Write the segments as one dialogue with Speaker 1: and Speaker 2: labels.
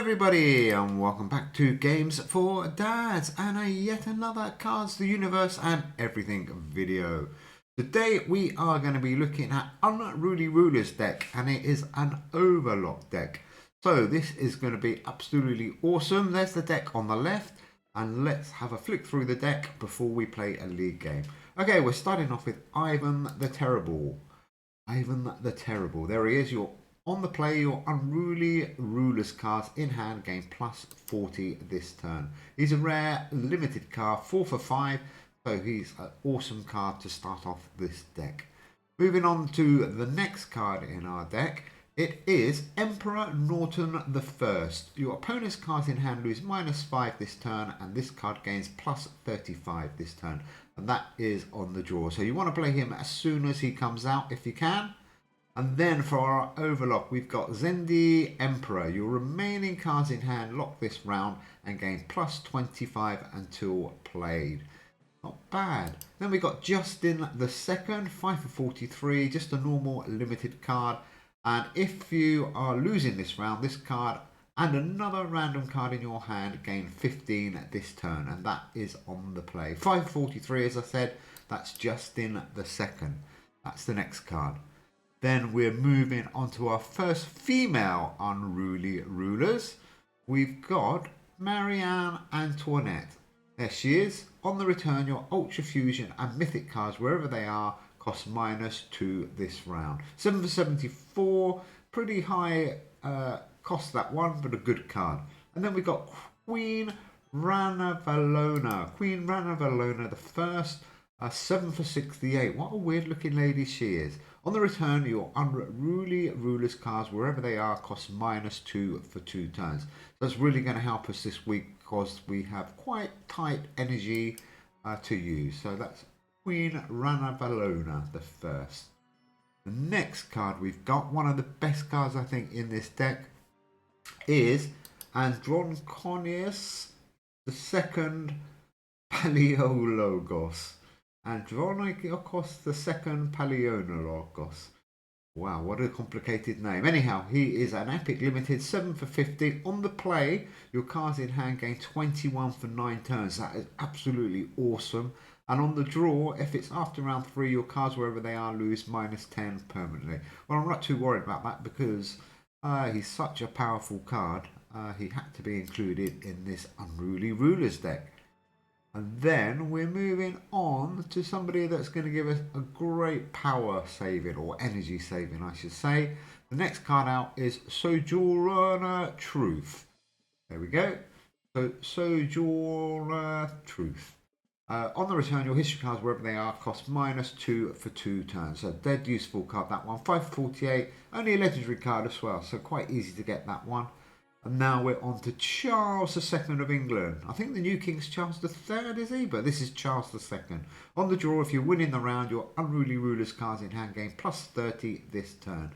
Speaker 1: everybody, and welcome back to Games for Dads and yet another Cards, the Universe and Everything video. Today we are going to be looking at Unruly Rulers deck, and it is an overlock deck. So this is going to be absolutely awesome. There's the deck on the left, and let's have a flick through the deck before we play a league game. Okay, we're starting off with Ivan the Terrible. Ivan the Terrible. There he is. You're on the play, your Unruly Rulers cards in hand gain plus 40 this turn. He's a rare limited card, 4 for 5, so he's an awesome card to start off this deck. Moving on to the next card in our deck, it is Emperor Norton I. Your opponent's cards in hand lose -5 this turn, and this card gains plus 35 this turn, and that is on the draw. So you want to play him as soon as he comes out if you can. And then for our overlock, we've got Zendi Emperor. Your remaining cards in hand lock this round and gain plus 25 until played. Not bad. Then we got Justin II, 5 for 43, just a normal limited card. And if you are losing this round, this card and another random card in your hand gain 15 this turn, and that is on the play. 5 for 43, as I said, that's Justin II. That's the next card. Then we're moving on to our first female Unruly Rulers. We've got Marianne Antoinette. There she is. On the return, your Ultra Fusion and Mythic cards, wherever they are, cost -2 this round. 7 for 74. Pretty high cost that one, but a good card. And then we've got Queen Ranavalona. Queen Ranavalona the first. 7 for 68. What a weird looking lady she is. On the return, your Unruly Rulers cards, wherever they are, cost -2 for 2 turns. That's really going to help us this week because we have quite tight energy to use. So that's Queen Ranavalona the first. The next card we've got, one of the best cards I think in this deck, is Androniconius II Paleologos. Andronicos II Paleologos. Wow, what a complicated name. Anyhow, he is an epic limited, 7 for 50. On the play, your cards in hand gain 21 for 9 turns. That is absolutely awesome. And on the draw, if it's after round 3, your cards, wherever they are, lose -10 permanently. Well, I'm not too worried about that because he's such a powerful card. He had to be included in this Unruly Rulers deck. And then we're moving on to somebody that's going to give us a great power saving, or energy saving I should say. The next card out is Sojourner Truth. There we go. So Sojourner Truth. On the return, your history cards, wherever they are, cost -2 for 2 turns. So dead useful card, that one. 5 for 48. Only a legendary card as well, so quite easy to get that one. And now we're on to Charles II of England. I think the new King's Charles III, is he? But this is Charles II. On the draw, if you're winning the round, your Unruly Rulers cards in hand gain plus 30 this turn.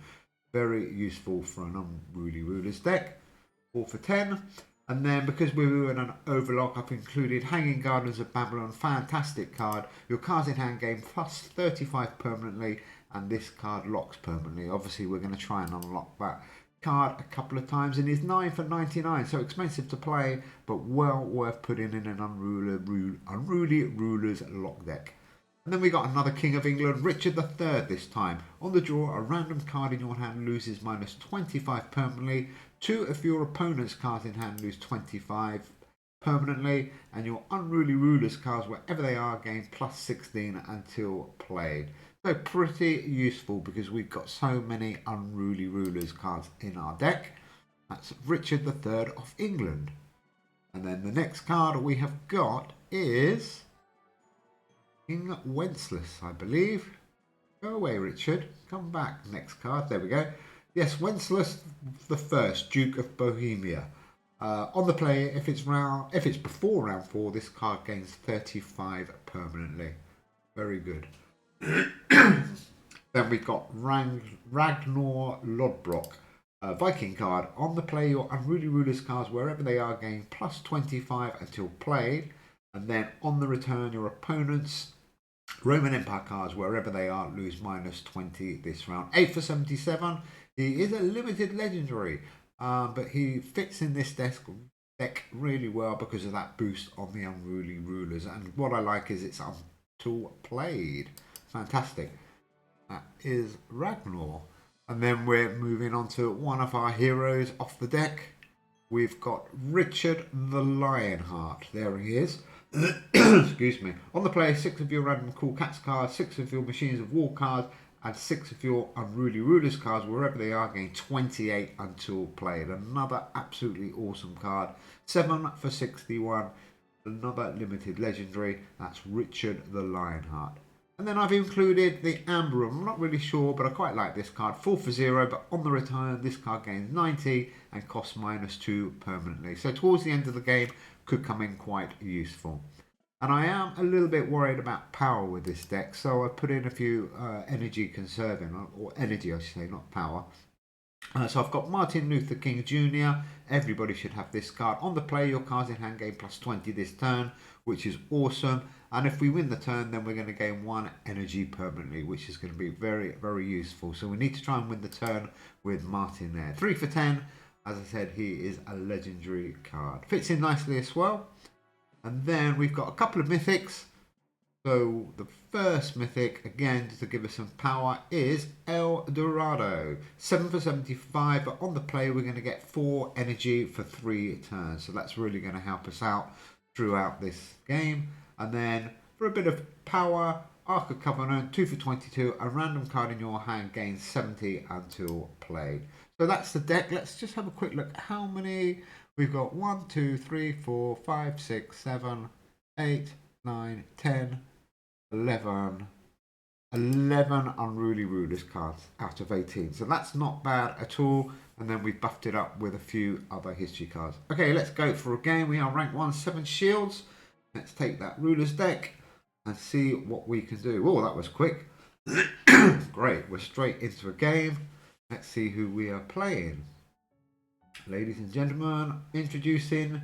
Speaker 1: Very useful for an Unruly Rulers deck. 4 for 10. And then because we were in an overlock, I've included Hanging Gardens of Babylon. Fantastic card. Your cards in hand gain plus 35 permanently, and this card locks permanently. Obviously, we're going to try and unlock that card a couple of times, and is 9 for 99, so expensive to play, but well worth putting in an Unruly Rulers lock deck. And then we got another King of England, Richard III this time. On the draw, a random card in your hand loses -25 permanently. 2 of your opponent's cards in hand lose 25 permanently, and your Unruly Rulers cards, wherever they are, gain plus 16 until played. So pretty useful because we've got so many Unruly Rulers cards in our deck. That's Richard III of England. And then the next card we have got is King Wenceslas, I believe. Go away, Richard. Come back. Next card. There we go. Yes, Wenceslas I, Duke of Bohemia. On the play, if it's before round 4, this card gains 35 permanently. Very good. Then we've got Ragnar Lodbrok, Viking card. On the play, your Unruly Rulers cards, wherever they are, gain plus 25 until played. And then on the return, your opponent's Roman Empire cards, wherever they are, lose -20 this round. 8 for 77. He is a limited legendary. but he fits in this deck really well because of that boost on the Unruly Rulers. And what I like is it's until played. Fantastic. That is Ragnar. And then we're moving on to one of our heroes off the deck. We've got Richard the Lionheart. There he is. Excuse me. On the play, 6 of your random Cool Cats cards, 6 of your Machines of War cards, and 6 of your Unruly Rulers cards, wherever they are, gain 28 until played. Another absolutely awesome card. 7 for 61. Another limited legendary. That's Richard the Lionheart. And then I've included the Amber. I'm not really sure, but I quite like this card. 4 for 0, but on the return, this card gains 90 and costs -2 permanently. So towards the end of the game, could come in quite useful. And I am a little bit worried about power with this deck, so I put in a few energy conserving, or energy I should say, not power. So I've got Martin Luther King Jr. Everybody should have this card. On the play, your cards in hand gain +20 this turn, which is awesome. And if we win the turn, then we're going to gain 1 energy permanently, which is going to be very, very useful. So we need to try and win the turn with Martin there. 3 for 10. As I said, he is a legendary card. Fits in nicely as well. And then we've got a couple of mythics. So the first mythic, again, just to give us some power, is El Dorado. 7 for 75, but on the play we're going to get 4 energy for 3 turns. So that's really going to help us out throughout this game. And then for a bit of power, Ark of Covenant, 2 for 22, a random card in your hand gains 70 until played. So that's the deck. Let's just have a quick look at how many we've got. 1, 2, 3, 4, 5, 6, 7, 8, 9, 10, 11 Unruly Rulers cards out of 18. So that's not bad at all. And then we've buffed it up with a few other history cards. Okay, let's go for a game. We are rank 1, 7 shields. Let's take that Rulers deck and see what we can do. Oh, that was quick. Great, we're straight into a game. Let's see who we are playing. Ladies and gentlemen, introducing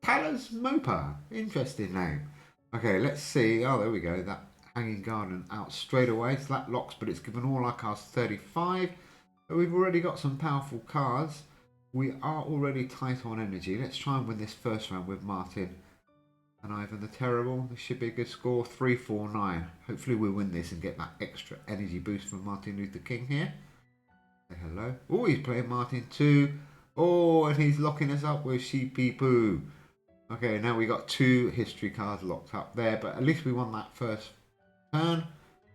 Speaker 1: Talos Mopa. Interesting name. Okay, let's see. Oh, there we go. That Hanging Garden out straight away. So that locks, but it's given all our cards 35. But we've already got some powerful cards. We are already tight on energy. Let's try and win this first round with Martin and Ivan the Terrible. This should be a good score. 3-4-9. Hopefully we'll win this and get that extra energy boost from Martin Luther King here. Say hello. Oh, he's playing Martin too. Oh, and he's locking us up with Sheepy Poo. Okay, now we got 2 history cards locked up there, but at least we won that first turn,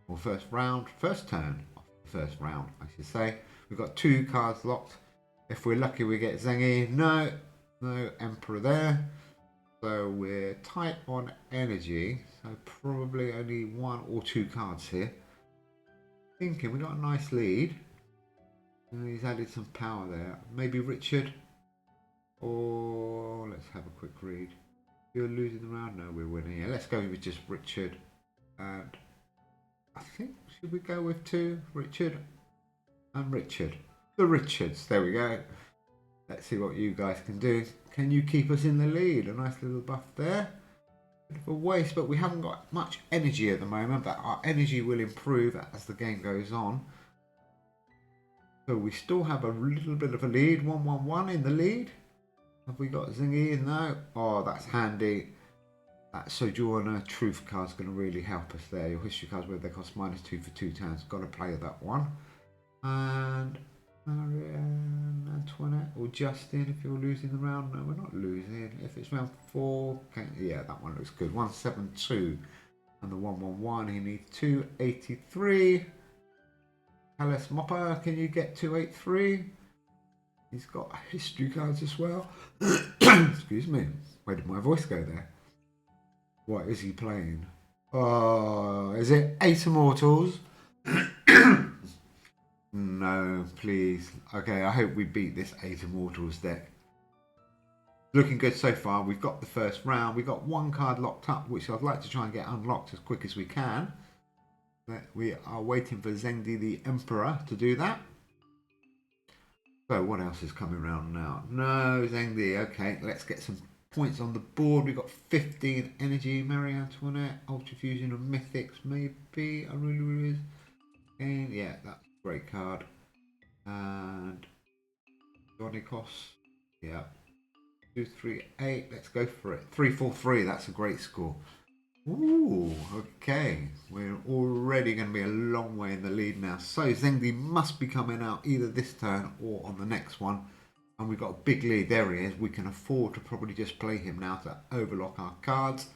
Speaker 1: or first round, first turn of the first round, I should say. We've got 2 cards locked. If we're lucky, we get Zengi. No Emperor there. So we're tight on energy. So probably only 1 or 2 cards here. Thinking we got a nice lead. And he's added some power there. Maybe Richard. Or let's have a quick read. You're losing the round? No, we're winning. Yeah, let's go with just Richard. And I think, should we go with 2? Richard and Richard. The Richards. There we go. Let's see what you guys can do. Can you keep us in the lead? A nice little buff there. Bit of a waste, but we haven't got much energy at the moment. But our energy will improve as the game goes on. So we still have a little bit of a lead. 1-1-1 in the lead. Have we got Zingy in now? Oh, that's handy. That Sojourner Truth card's going to really help us there. Your history cards where they cost -2 for 2 turns. Got to play that one. And Marianne, Antoinette, or Justin, if you're losing the round. No, we're not losing. If it's round 4, okay, yeah, that one looks good. 172. And the 1-1-1, he needs 283. Talos Mopa, can you get 283? He's got history cards as well. Excuse me. Where did my voice go there? What is he playing? Oh, is it 8 Immortals? No, please. Okay, I hope we beat this 8 Immortals deck. Looking good so far. We've got the first round. We've got 1 card locked up, which I'd like to try and get unlocked as quick as we can. We are waiting for Zengdi the Emperor to do that. So what else is coming around now? No, Zengdi. Okay, let's get some points on the board. We've got 15 energy. Marie Antoinette, Ultra Fusion and Mythics, maybe. Unruly Rulers. Yeah, that's a great card. And Johnny Cost. Yeah. 238. Let's go for it. 343. That's a great score. Ooh, okay. We're already going to be a long way in the lead now. So Zengdi must be coming out either this turn or on the next one. And we've got a big lead. There he is. We can afford to probably just play him now to overlock our cards.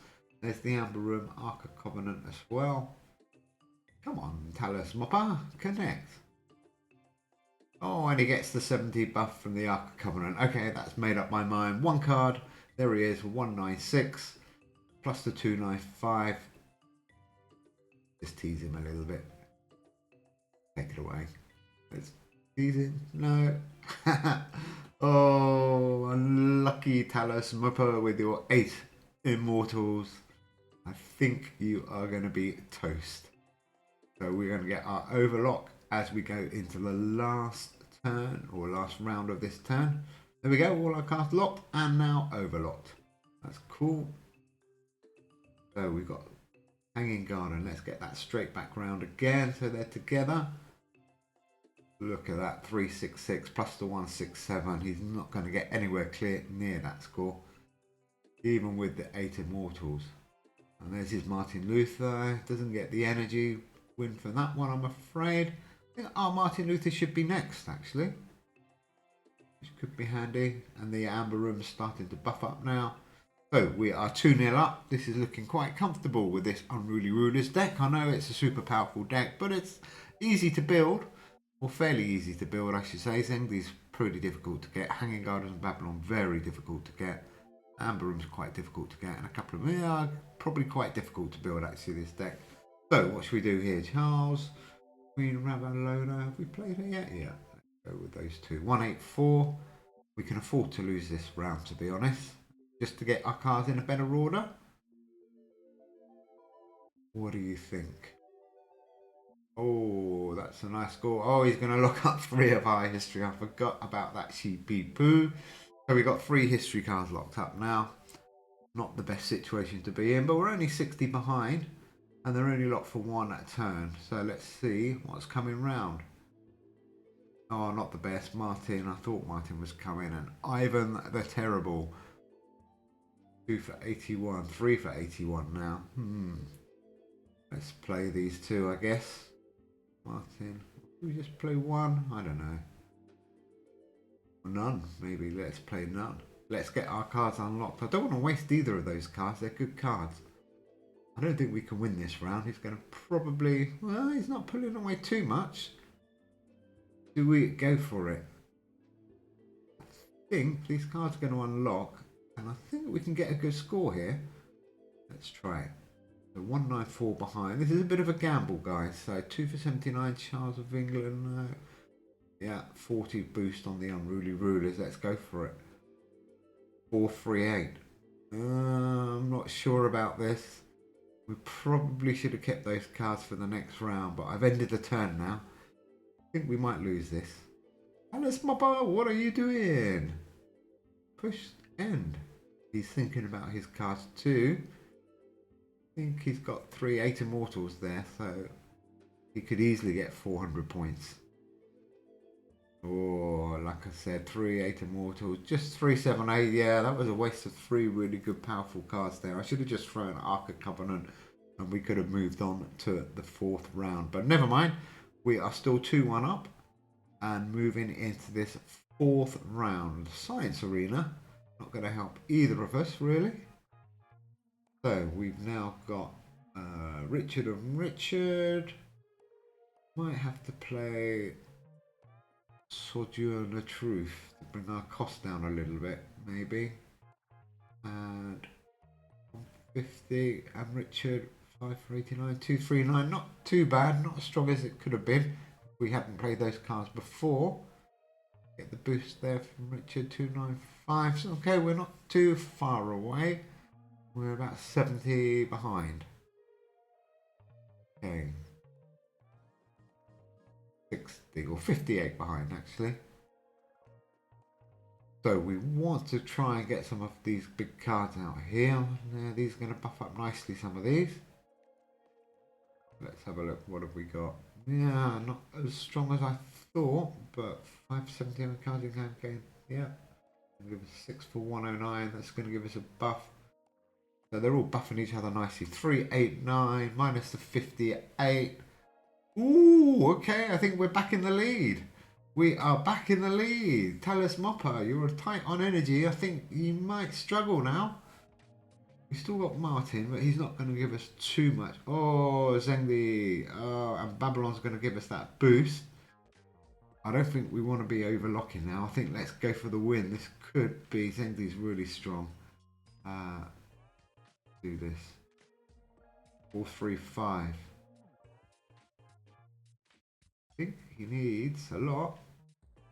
Speaker 1: There's the Amber Room, Ark of Covenant as well. Come on, Talos Mopper, connect. Oh, and he gets the 70 buff from the Ark of Covenant. Okay, that's made up my mind. One card. There he is, 196. Plus the 295. Just tease him a little bit. Take it away. Let's tease him. No. Oh, unlucky Talos Mupper with your 8 immortals. I think you are going to be toast. So we're going to get our overlock as we go into the last turn or last round of this turn. There we go, all our cards locked and now overlocked. That's cool. So we've got Hanging Garden. Let's get that straight back round again so they're together. Look at that, 366 plus the 167. He's not going to get anywhere clear near that score, even with the 8 immortals. And there's his Martin Luther. Doesn't get the energy win for that one, I'm afraid. I think our Martin Luther should be next, actually, which could be handy. And the Amber Room's starting to buff up now. So we are 2-0 up. This is looking quite comfortable with this Unruly Rulers deck. I know it's a super powerful deck, but it's easy to build. Or fairly easy to build, I should say. Zengdi's pretty difficult to get. Hanging Gardens and Babylon, very difficult to get. Amber Room's quite difficult to get. And a couple of them are probably quite difficult to build, actually, this deck. So, what should we do here? Charles, Queen Ravalona. Have we played her yet? Yeah. Let's go with those two. 184. We can afford to lose this round, to be honest. Just to get our cards in a better order. What do you think? Oh, that's a nice score. Oh, he's going to look up 3 of our history. I forgot about that sheepy poo. So we got 3 history cards locked up now. Not the best situation to be in, but we're only 60 behind. And they're only locked for 1 at a turn. So let's see what's coming round. Oh, not the best. Martin. I thought Martin was coming. And Ivan the Terrible. 2 for 81. 3 for 81 now. Let's play these 2, I guess. Martin. Should we just play 1? I don't know. None, maybe. Let's play none. Let's get our cards unlocked. I don't want to waste either of those cards. They're good cards. I don't think we can win this round. He's going to probably... Well, he's not pulling away too much. Do we go for it? I think these cards are going to unlock. And I think we can get a good score here. Let's try it. So 194 behind. This is a bit of a gamble, guys. So 2 for 79, Charles of England. Yeah, 40 boost on the Unruly Rulers. Let's go for it. 438. I'm not sure about this. We probably should have kept those cards for the next round, but I've ended the turn now. I think we might lose this. Alice Mopper, what are you doing? Push end. He's thinking about his cards too. I think he's got 3 8 immortals there, so he could easily get 400 points. Oh, like I said, 3 8 immortals, just 3 7 8. Yeah, that was a waste of 3 really good, powerful cards there. I should have just thrown Ark of Covenant, and we could have moved on to the 4th round. But never mind, we are still 2-1 up, and moving into this 4th round. Science Arena, not going to help either of us really. So we've now got Richard and Richard. Might have to play Sojourner Truth to bring our costs down a little bit, maybe. And 150 and Richard 5 for 89, 239. Not too bad, not as strong as it could have been if we hadn't played those cards before. Get the boost there from Richard, 295. So, okay, we're not too far away. We're about 70 behind. Okay. 60 or 58 behind actually. So we want to try and get some of these big cards out here. Now these are going to buff up nicely, some of these. Let's have a look. What have we got? Yeah, not as strong as I thought, but 570 on cards in game. Yeah. Give us 6 for 109. That's going to give us a buff. So they're all buffing each other nicely. 389 minus the 58. Ooh, okay. I think we're back in the lead. We are back in the lead. Talis Mopper, you're tight on energy. I think you might struggle now. We've still got Martin, but he's not going to give us too much. Oh, Zengli. Oh, and Babylon's going to give us that boost. I don't think we want to be overlocking now. I think let's go for the win. This could be... Zengli's really strong. Do this. 435. I think he needs a lot.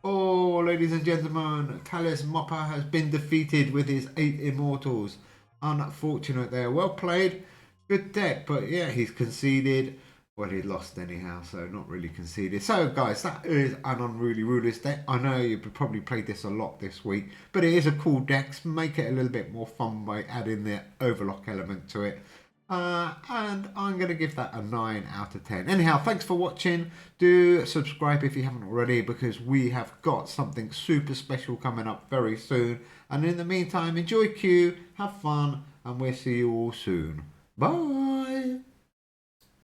Speaker 1: Oh, ladies and gentlemen, Talis Mopper has been defeated with his 8 immortals. Unfortunate there. Well played. Good deck, but yeah, he's conceded. Well, he lost anyhow, so not really conceded. So, guys, that is an Unruly Rulers deck. I know you've probably played this a lot this week, but it is a cool deck. Make it a little bit more fun by adding the overlock element to it. And I'm going to give that a 9 out of 10. Anyhow, thanks for watching. Do subscribe if you haven't already, because we have got something super special coming up very soon. And in the meantime, enjoy Q, have fun, and we'll see you all soon. Bye.